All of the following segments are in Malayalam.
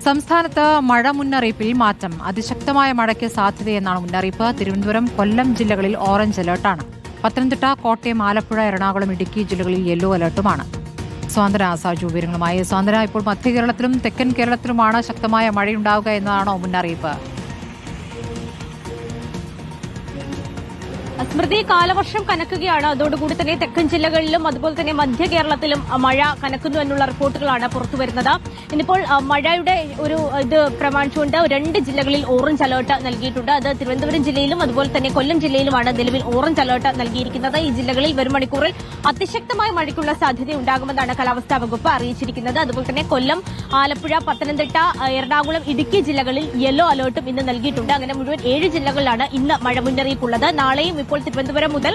സംസ്ഥാനത്ത് മഴ മുന്നറിയിപ്പിൽ മാറ്റം. അതിശക്തമായ മഴയ്ക്ക് സാധ്യതയെന്നാണ് മുന്നറിയിപ്പ്. തിരുവനന്തപുരം, കൊല്ലം ജില്ലകളിൽ ഓറഞ്ച് അലർട്ടാണ്. പത്തനംതിട്ട, കോട്ടയം, ആലപ്പുഴ, എറണാകുളം, ഇടുക്കി ജില്ലകളിൽ യെല്ലോ അലർട്ടുമാണ്. സ്വാതന്ത്ര്യ സാജു വിവരങ്ങളുമായി. സ്വാതന്ത്ര്യ, ഇപ്പോൾ മധ്യ കേരളത്തിലും തെക്കൻ കേരളത്തിലുമാണ് ശക്തമായ മഴയുണ്ടാവുക എന്നതാണോ മുന്നറിയിപ്പ്? സ്മൃതി, കാലവർഷം കനക്കുകയാണ്. അതോടുകൂടി തന്നെ തെക്കൻ ജില്ലകളിലും അതുപോലെ തന്നെ മധ്യ കേരളത്തിലും മഴ കനക്കുന്നു എന്നുള്ള റിപ്പോർട്ടുകളാണ് പുറത്തുവരുന്നത്. ഇന്നിപ്പോൾ മഴയുടെ ഒരു ഇത് പ്രമാണിച്ചുകൊണ്ട് 2 ജില്ലകളിൽ ഓറഞ്ച് അലർട്ട് നൽകിയിട്ടുണ്ട്. അത് തിരുവനന്തപുരം ജില്ലയിലും അതുപോലെ തന്നെ കൊല്ലം ജില്ലയിലുമാണ് നിലവിൽ ഓറഞ്ച് അലർട്ട് നൽകിയിരിക്കുന്നത്. ഈ ജില്ലകളിൽ വരും മണിക്കൂറിൽ അതിശക്തമായ മഴയ്ക്കുള്ള സാധ്യത ഉണ്ടാകുമെന്നാണ് കാലാവസ്ഥാ വകുപ്പ് അറിയിച്ചിരിക്കുന്നത്. അതുപോലെ തന്നെ കൊല്ലം, ആലപ്പുഴ, പത്തനംതിട്ട, എറണാകുളം, ഇടുക്കി ജില്ലകളിൽ യെല്ലോ അലർട്ടും ഇന്ന് നൽകിയിട്ടുണ്ട്. അങ്ങനെ മുഴുവൻ 7 ജില്ലകളിലാണ് ഇന്ന് മഴ മുന്നറിയിപ്പുള്ളത്. നാളെയും ഇപ്പോൾ തിരുവനന്തപുരം മുതൽ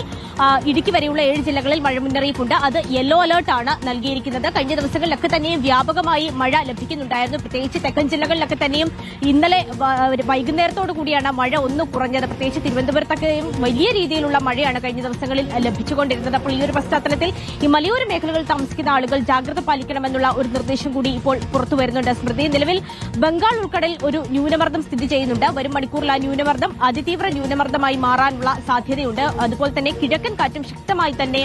ഇടുക്കി വരെയുള്ള 7 ജില്ലകളിൽ മഴ മുന്നറിയിപ്പുണ്ട്. അത് യെല്ലോ അലർട്ടാണ് നൽകിയിരിക്കുന്നത്. കഴിഞ്ഞ ദിവസങ്ങളിലൊക്കെ തന്നെയും വ്യാപകമായി മഴ ലഭിക്കുന്നുണ്ടായിരുന്നു. പ്രത്യേകിച്ച് തെക്കൻ ജില്ലകളിലൊക്കെ തന്നെയും ഇന്നലെ വൈകുന്നേരത്തോടു കൂടിയാണ് മഴ ഒന്ന് കുറഞ്ഞത്. പ്രത്യേകിച്ച് തിരുവനന്തപുരത്തൊക്കെയും വലിയ രീതിയിലുള്ള മഴയാണ് കഴിഞ്ഞ ദിവസങ്ങളിൽ ലഭിച്ചുകൊണ്ടിരുന്നത്. അപ്പോൾ ഈ ഒരു പശ്ചാത്തലത്തിൽ ഈ മലയോര മേഖലകളിൽ താമസിക്കുന്ന ആളുകൾ ജാഗ്രത പാലിക്കണമെന്നുള്ള ഒരു നിർദ്ദേശം കൂടി ഇപ്പോൾ പുറത്തു വരുന്നുണ്ട്. സ്മൃതി, നിലവിൽ ബംഗാൾ ഉൾക്കടലിൽ ഒരു ന്യൂനമർദ്ദം സ്ഥിതി ചെയ്യുന്നുണ്ട്. വരും മണിക്കൂറിൽ ആ ന്യൂനമർദ്ദം അതിതീവ്ര ന്യൂനമർദ്ദമായി മാറാനുള്ള സാധ്യതയുണ്ട്. അതുപോലെ തന്നെ കിഴക്കൻ കാറ്റും ശക്തമായി തന്നെ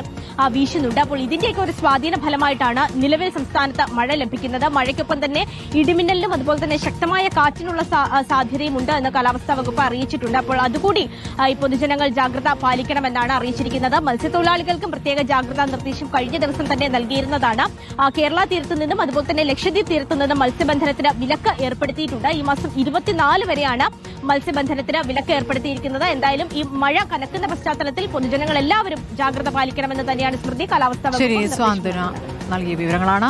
വീശുന്നുണ്ട്. അപ്പോൾ ഇതിന്റെയൊക്കെ ഒരു സ്വാധീന ഫലമായിട്ടാണ് നിലവിൽ സംസ്ഥാനത്ത് മഴ ലഭിക്കുന്നത്. മഴയ്ക്കൊപ്പം തന്നെ ഇടിമിന്നലിനും അതുപോലെ തന്നെ ശക്തമായ കാറ്റിനുള്ള സാധ്യതയുമുണ്ട് എന്ന് കാലാവസ്ഥാ വകുപ്പ് അറിയിച്ചിട്ടുണ്ട്. അപ്പോൾ അതുകൂടി ഈ പൊതുജനങ്ങൾ ജാഗ്രത പാലിക്കണമെന്നാണ് അറിയിച്ചിരിക്കുന്നത്. മത്സ്യത്തൊഴിലാളികൾക്കും പ്രത്യേക ജാഗ്രതാ നിർദ്ദേശം കഴിഞ്ഞ ദിവസം തന്നെ നൽകിയിരുന്നതാണ്. കേരള തീരത്തു നിന്നും അതുപോലെ തന്നെ ലക്ഷദ്വീപ് തീരത്തു നിന്നും മത്സ്യബന്ധനത്തിന് വിലക്ക് ഏർപ്പെടുത്തിയിട്ടുണ്ട്. ഈ മാസം 24 വരെയാണ് മത്സ്യബന്ധനത്തിന് വിലക്ക് ഏർപ്പെടുത്തിയിരിക്കുന്നത്. എന്തായാലും ഈ മഴ കനക്കുന്ന പശ്ചാത്തലത്തിൽ പൊതുജനങ്ങൾ എല്ലാവരും ജാഗ്രത പാലിക്കണമെന്ന് തന്നെയാണ് സ്മൃതി കാലാവസ്ഥാ വകുപ്പ് നൽകിയ വിവരങ്ങളാണ്.